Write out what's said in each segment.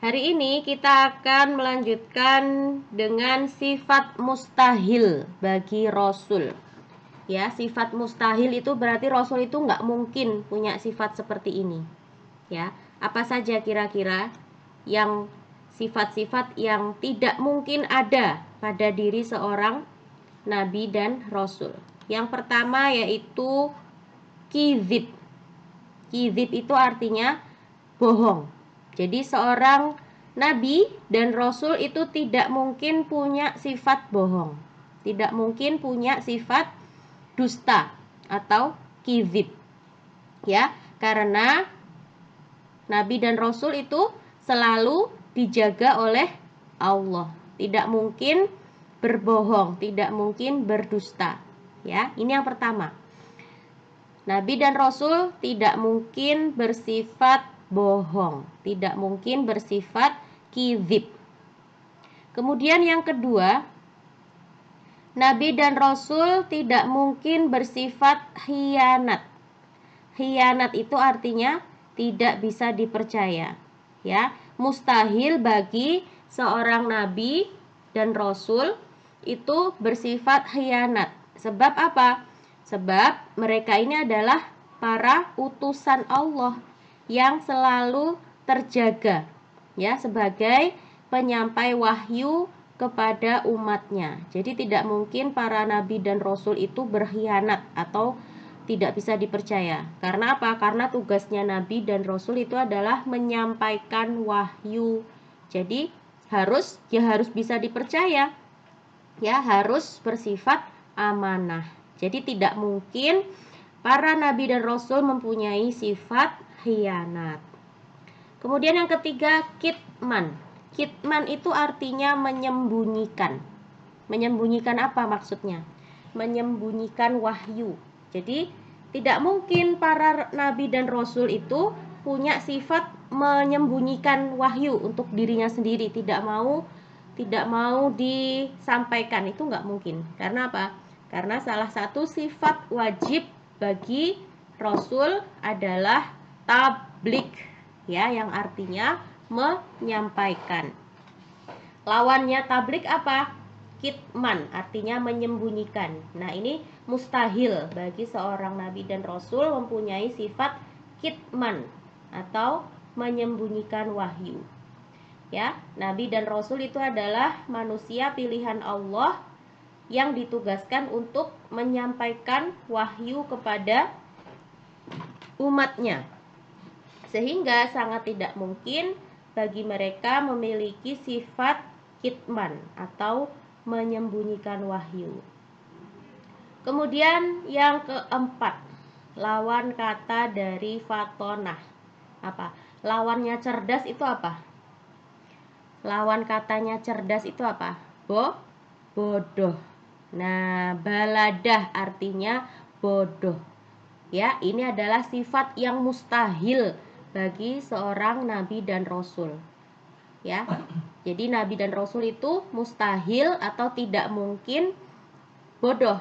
Hari ini kita akan melanjutkan dengan sifat mustahil bagi Rasul. Ya, sifat mustahil itu berarti Rasul itu nggak mungkin punya sifat seperti ini. Ya, apa saja kira-kira yang sifat-sifat yang tidak mungkin ada pada diri seorang Nabi dan Rasul? Yang pertama yaitu kizib. Kizib itu artinya bohong. Jadi seorang nabi dan rasul itu tidak mungkin punya sifat bohong. Tidak mungkin punya sifat dusta atau kizib. Ya, karena nabi dan rasul itu selalu dijaga oleh Allah. Tidak mungkin berbohong, tidak mungkin berdusta. Ya, ini yang pertama. Nabi dan Rasul tidak mungkin bersifat bohong, tidak mungkin bersifat kizib. Kemudian yang kedua, Nabi dan Rasul tidak mungkin bersifat khianat. Khianat itu artinya tidak bisa dipercaya. Ya, mustahil bagi seorang nabi dan rasul itu bersifat khianat. Sebab apa? Sebab mereka ini adalah para utusan Allah yang selalu terjaga ya sebagai penyampai wahyu kepada umatnya. Jadi tidak mungkin para nabi dan rasul itu berkhianat atau tidak bisa dipercaya. Karena apa? Karena tugasnya nabi dan rasul itu adalah menyampaikan wahyu. Jadi harus bisa dipercaya. Ya, harus bersifat amanah. Jadi tidak mungkin para nabi dan rasul mempunyai sifat khianat. Kemudian yang ketiga, kitman. Kitman itu artinya menyembunyikan. Menyembunyikan apa maksudnya? Menyembunyikan wahyu. Jadi tidak mungkin para nabi dan rasul itu punya sifat menyembunyikan wahyu untuk dirinya sendiri, tidak mau disampaikan, itu nggak mungkin. Karena apa? Karena salah satu sifat wajib bagi Rasul adalah tablik, ya, yang artinya menyampaikan. Lawannya tablik apa? Kitman, artinya menyembunyikan. Nah, ini mustahil bagi seorang nabi dan rasul mempunyai sifat kitman atau menyembunyikan wahyu. Ya, nabi dan rasul itu adalah manusia pilihan Allah yang ditugaskan untuk menyampaikan wahyu kepada umatnya. Sehingga sangat tidak mungkin bagi mereka memiliki sifat kitman atau menyembunyikan wahyu. Kemudian yang keempat, lawan kata dari fatonah. Apa? Lawannya cerdas itu apa? Lawan katanya cerdas itu apa? Bodoh. Nah, baladah artinya bodoh. Ya, ini adalah sifat yang mustahil bagi seorang nabi dan rasul. Ya. Jadi nabi dan rasul itu mustahil atau tidak mungkin bodoh.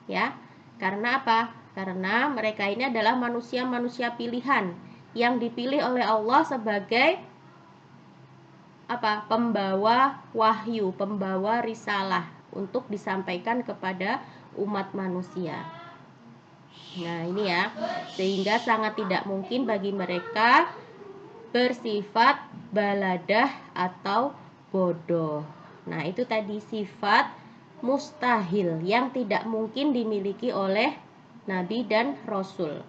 Ya. Karena apa? Karena mereka ini adalah manusia-manusia pilihan yang dipilih oleh Allah sebagai apa? Pembawa wahyu, pembawa risalah untuk disampaikan kepada umat manusia. Nah, ini ya. Sehingga sangat tidak mungkin bagi mereka bersifat baladah atau bodoh. Nah, itu tadi sifat mustahil yang tidak mungkin dimiliki oleh nabi dan rasul.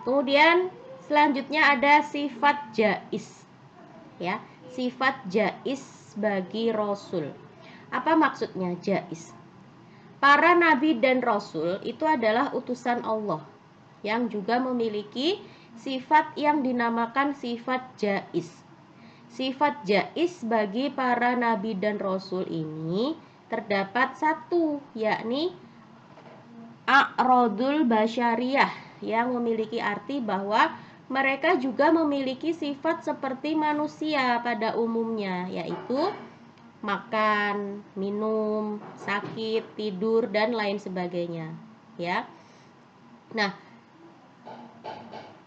Kemudian selanjutnya ada sifat jaiz. Ya, sifat jaiz bagi rasul. Apa maksudnya jaiz? Para nabi dan rasul itu adalah utusan Allah yang juga memiliki sifat yang dinamakan sifat jaiz. Sifat jaiz bagi para nabi dan rasul ini terdapat satu, yakni a'radul basyariyah, yang memiliki arti bahwa mereka juga memiliki sifat seperti manusia pada umumnya, yaitu makan, minum, sakit, tidur, dan lain sebagainya. Ya. Nah,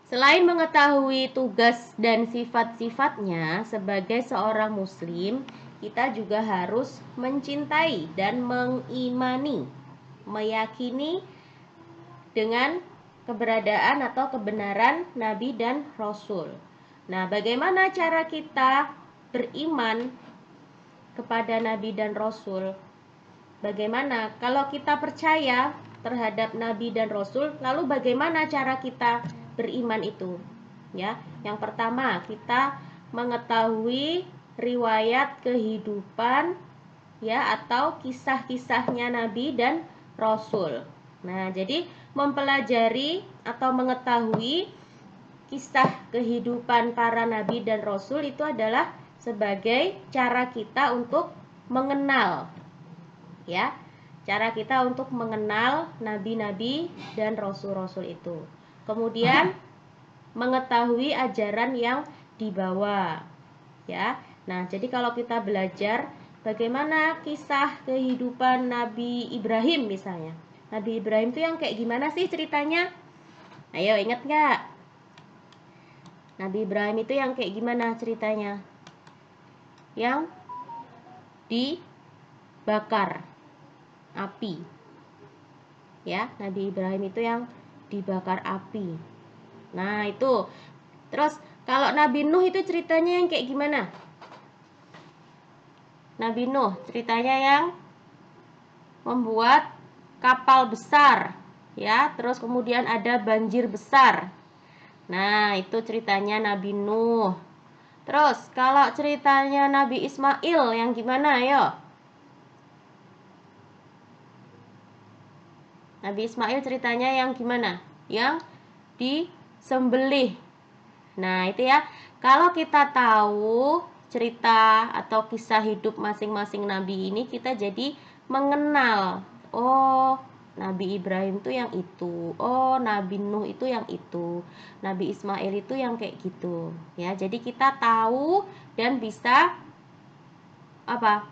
Selain mengetahui tugas dan sifat-sifatnya sebagai seorang muslim, kita juga harus mencintai dan mengimani, meyakini dengan keberadaan atau kebenaran Nabi dan Rasul. Nah, bagaimana cara kita beriman kepada Nabi dan Rasul? Bagaimana kalau kita percaya terhadap Nabi dan Rasul, lalu bagaimana cara kita beriman itu? Ya, yang pertama kita mengetahui riwayat kehidupan ya atau kisah-kisahnya Nabi dan Rasul. Nah, jadi mempelajari atau mengetahui kisah kehidupan para nabi dan rasul itu adalah sebagai cara kita untuk mengenal ya. Cara kita untuk mengenal nabi-nabi dan rasul-rasul itu. Kemudian mengetahui ajaran yang dibawa ya. Nah, jadi kalau kita belajar bagaimana kisah kehidupan Nabi Ibrahim misalnya. Nabi Ibrahim itu yang kayak gimana sih ceritanya? Ayo ingat nggak? Nabi Ibrahim itu yang kayak gimana ceritanya? Yang dibakar api. Ya, Nabi Ibrahim itu yang dibakar api. Nah, itu. Terus kalau Nabi Nuh itu ceritanya yang kayak gimana? Nabi Nuh ceritanya yang membuat kapal besar ya, terus kemudian ada banjir besar. Nah, itu ceritanya Nabi Nuh. Terus kalau ceritanya Nabi Ismail yang gimana ayo? Nabi Ismail ceritanya yang gimana? Yang disembelih. Nah, itu ya. Kalau kita tahu cerita atau kisah hidup masing-masing nabi ini, kita jadi mengenal. Oh, Nabi Ibrahim itu yang itu. Oh, Nabi Nuh itu yang itu. Nabi Ismail itu yang kayak gitu. Ya, jadi kita tahu dan bisa apa?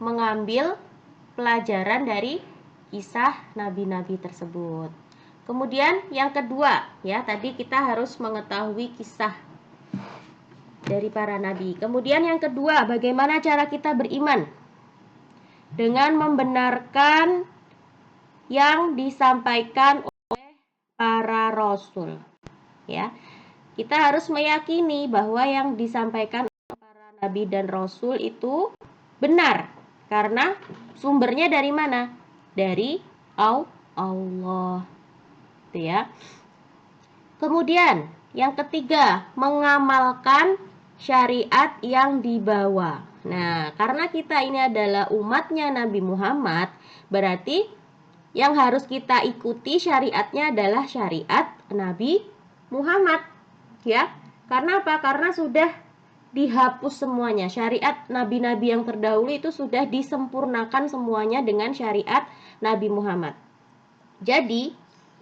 Mengambil pelajaran dari kisah nabi-nabi tersebut. Kemudian yang kedua, ya tadi kita harus mengetahui kisah dari para nabi. Kemudian yang kedua, bagaimana cara kita beriman? Dengan membenarkan yang disampaikan oleh para rasul. Ya. Kita harus meyakini bahwa yang disampaikan oleh para nabi dan rasul itu benar. Karena sumbernya dari mana? Dari Allah. Itu ya. Kemudian yang ketiga, mengamalkan syariat yang dibawa. Nah, karena kita ini adalah umatnya Nabi Muhammad, berarti yang harus kita ikuti syariatnya adalah syariat Nabi Muhammad. Ya, karena apa? Karena sudah dihapus semuanya. Syariat nabi-nabi yang terdahulu itu sudah disempurnakan semuanya dengan syariat Nabi Muhammad. Jadi,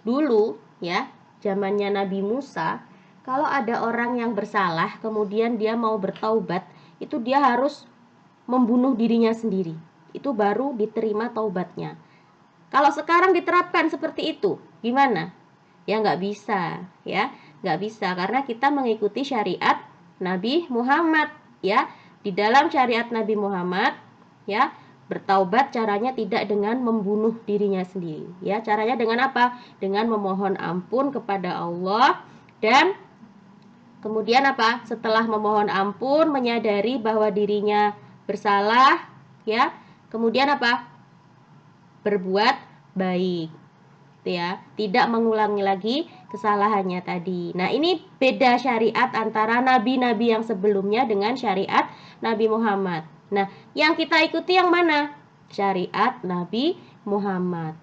dulu ya, zamannya Nabi Musa, kalau ada orang yang bersalah kemudian dia mau bertaubat, itu dia harus membunuh dirinya sendiri. Itu baru diterima taubatnya. Kalau sekarang diterapkan seperti itu, gimana? Ya nggak bisa, ya nggak bisa karena kita mengikuti syariat Nabi Muhammad, ya. Di dalam syariat Nabi Muhammad, ya, bertaubat caranya tidak dengan membunuh dirinya sendiri, ya. Caranya dengan apa? Dengan memohon ampun kepada Allah dan kemudian apa? Setelah memohon ampun, menyadari bahwa dirinya bersalah, ya. Kemudian apa? Berbuat baik, ya, tidak mengulangi lagi kesalahannya tadi. Nah, ini beda syariat antara nabi-nabi yang sebelumnya dengan syariat Nabi Muhammad. Nah, yang kita ikuti yang mana? Syariat Nabi Muhammad.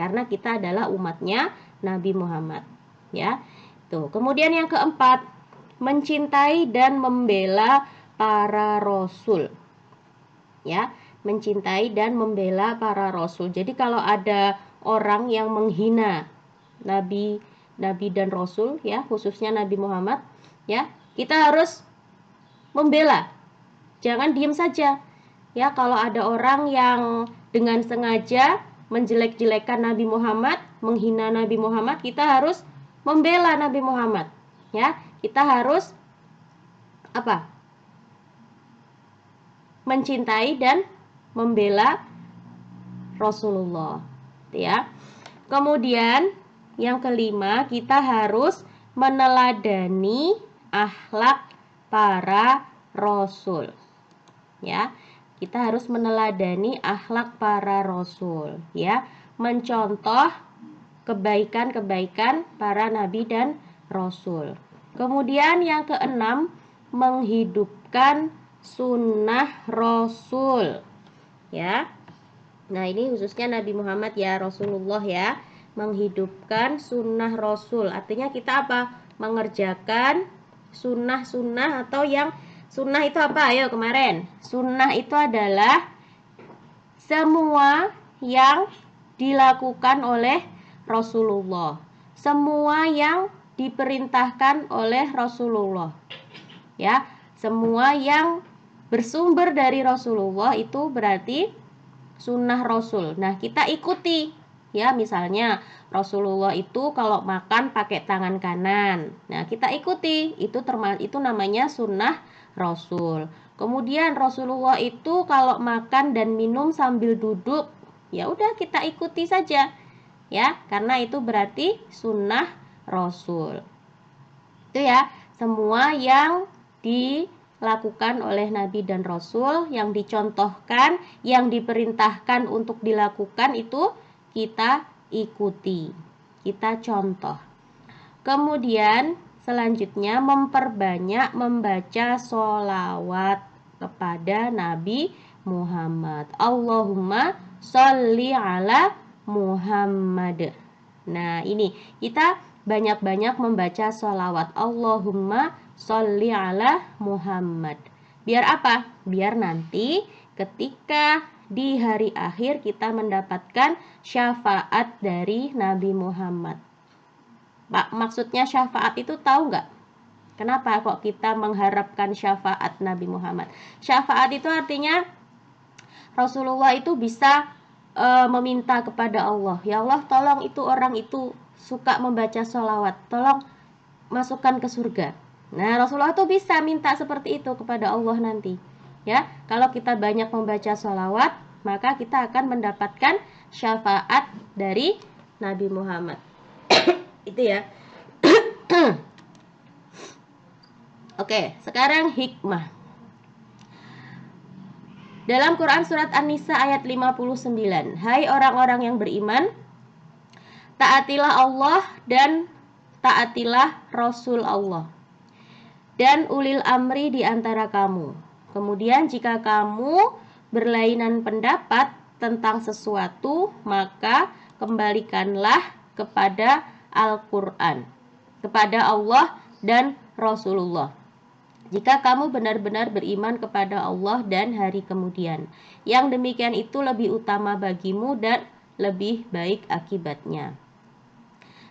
Karena kita adalah umatnya Nabi Muhammad, ya. Tuh. Kemudian yang keempat, mencintai dan membela para rasul. Ya, mencintai dan membela para rasul. Jadi kalau ada orang yang menghina nabi dan rasul, ya, khususnya Nabi Muhammad, ya, kita harus membela. Jangan diam saja. Ya, kalau ada orang yang dengan sengaja menjelek-jelekan Nabi Muhammad, menghina Nabi Muhammad, kita harus membela Nabi Muhammad. Ya, kita harus apa? Mencintai dan membela Rasulullah, ya. Kemudian yang kelima, kita harus meneladani akhlak para rasul. Ya, kita harus meneladani akhlak para rasul, ya, mencontoh kebaikan-kebaikan para nabi dan rasul. Kemudian yang keenam, menghidupkan sunnah rasul, ya. Nah, ini khususnya Nabi Muhammad ya, Rasulullah ya, menghidupkan sunnah rasul. Artinya kita apa? Mengerjakan sunnah-sunnah, atau yang sunnah itu apa? Ayo kemarin. Sunnah itu adalah semua yang dilakukan oleh Rasulullah, semua yang diperintahkan oleh Rasulullah, ya, semua yang bersumber dari Rasulullah itu berarti sunnah Rasul. Nah, kita ikuti, ya. Misalnya Rasulullah itu kalau makan pakai tangan kanan, nah kita ikuti, itu namanya sunnah Rasul. Kemudian Rasulullah itu kalau makan dan minum sambil duduk, ya udah kita ikuti saja, ya, karena itu berarti sunnah Rasul. Itu ya, semua yang dilakukan oleh Nabi dan Rasul, yang dicontohkan, yang diperintahkan untuk dilakukan, itu kita ikuti, kita contoh. Kemudian selanjutnya memperbanyak membaca sholawat kepada Nabi Muhammad. Allahumma sholli ala Muhammad. Nah, ini kita banyak-banyak membaca sholawat. Allahumma sholli ala Muhammad. Biar apa? Biar nanti ketika di hari akhir kita mendapatkan syafaat dari Nabi Muhammad. Pak, maksudnya syafaat itu tahu nggak? Kenapa kok kita mengharapkan syafaat Nabi Muhammad? Syafaat itu artinya Rasulullah itu bisa meminta kepada Allah, ya Allah, tolong itu orang itu suka membaca sholawat, tolong masukkan ke surga. Nah, Rasulullah tuh bisa minta seperti itu kepada Allah nanti, ya. Kalau kita banyak membaca sholawat, maka kita akan mendapatkan syafaat dari Nabi Muhammad. Itu ya. Oke, sekarang hikmah. Dalam Quran surat An-Nisa ayat 59, hai orang-orang yang beriman, taatilah Allah dan taatilah Rasul Allah dan ulil amri di antara kamu. Kemudian jika kamu berlainan pendapat tentang sesuatu, maka kembalikanlah kepada Al-Quran, kepada Allah dan Rasulullah. Jika kamu benar-benar beriman kepada Allah dan hari kemudian, yang demikian itu lebih utama bagimu dan lebih baik akibatnya.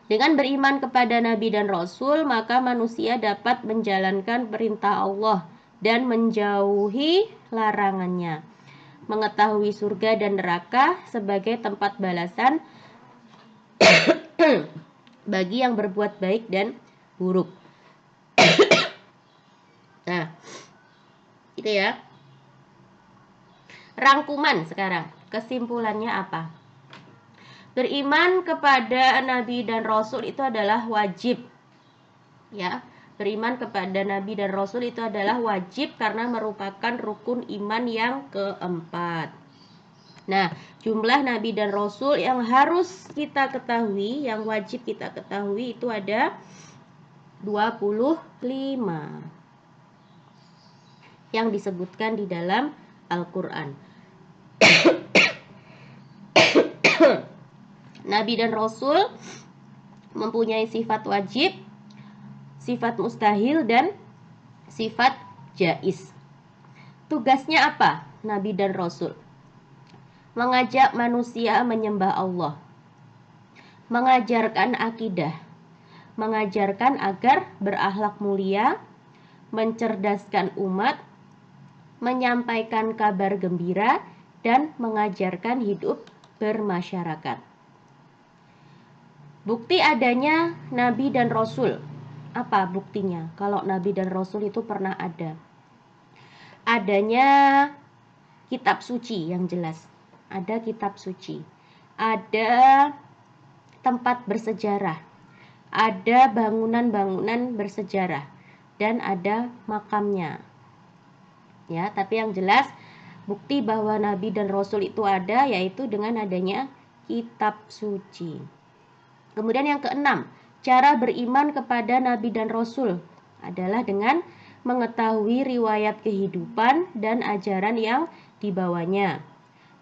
Dengan beriman kepada Nabi dan Rasul, maka manusia dapat menjalankan perintah Allah dan menjauhi larangannya, mengetahui surga dan neraka sebagai tempat balasan bagi yang berbuat baik dan buruk. Nah, itu ya. Rangkuman sekarang, kesimpulannya apa? Beriman kepada Nabi dan Rasul itu adalah wajib. Ya, beriman kepada Nabi dan Rasul itu adalah wajib karena merupakan rukun iman yang keempat. Nah, jumlah Nabi dan Rasul yang harus kita ketahui, yang wajib kita ketahui itu ada 25 yang disebutkan di dalam Al-Quran. Nabi dan Rasul mempunyai sifat wajib, sifat mustahil, dan sifat jaiz. Tugasnya apa Nabi dan Rasul? Mengajak manusia menyembah Allah, mengajarkan akidah, mengajarkan agar berakhlak mulia, mencerdaskan umat, menyampaikan kabar gembira, dan mengajarkan hidup bermasyarakat. Bukti adanya Nabi dan Rasul. Apa buktinya kalau Nabi dan Rasul itu pernah ada? Adanya kitab suci yang jelas. Ada kitab suci. Ada tempat bersejarah. Ada bangunan-bangunan bersejarah. Dan ada makamnya. Ya, tapi yang jelas bukti bahwa Nabi dan Rasul itu ada yaitu dengan adanya kitab suci. Kemudian yang keenam, cara beriman kepada Nabi dan Rasul adalah dengan mengetahui riwayat kehidupan dan ajaran yang dibawanya.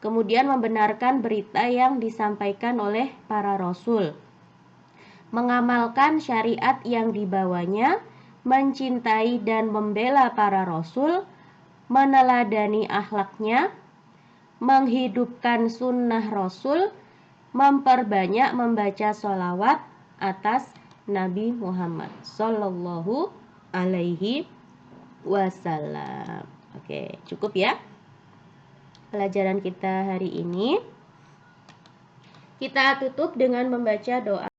Kemudian membenarkan berita yang disampaikan oleh para Rasul. Mengamalkan syariat yang dibawanya, mencintai dan membela para Rasul, meneladani akhlaknya, menghidupkan sunnah Rasul, memperbanyak membaca sholawat atas Nabi Muhammad Sallallahu Alaihi Wasallam. Oke, cukup ya pelajaran kita hari ini. Kita tutup dengan membaca doa.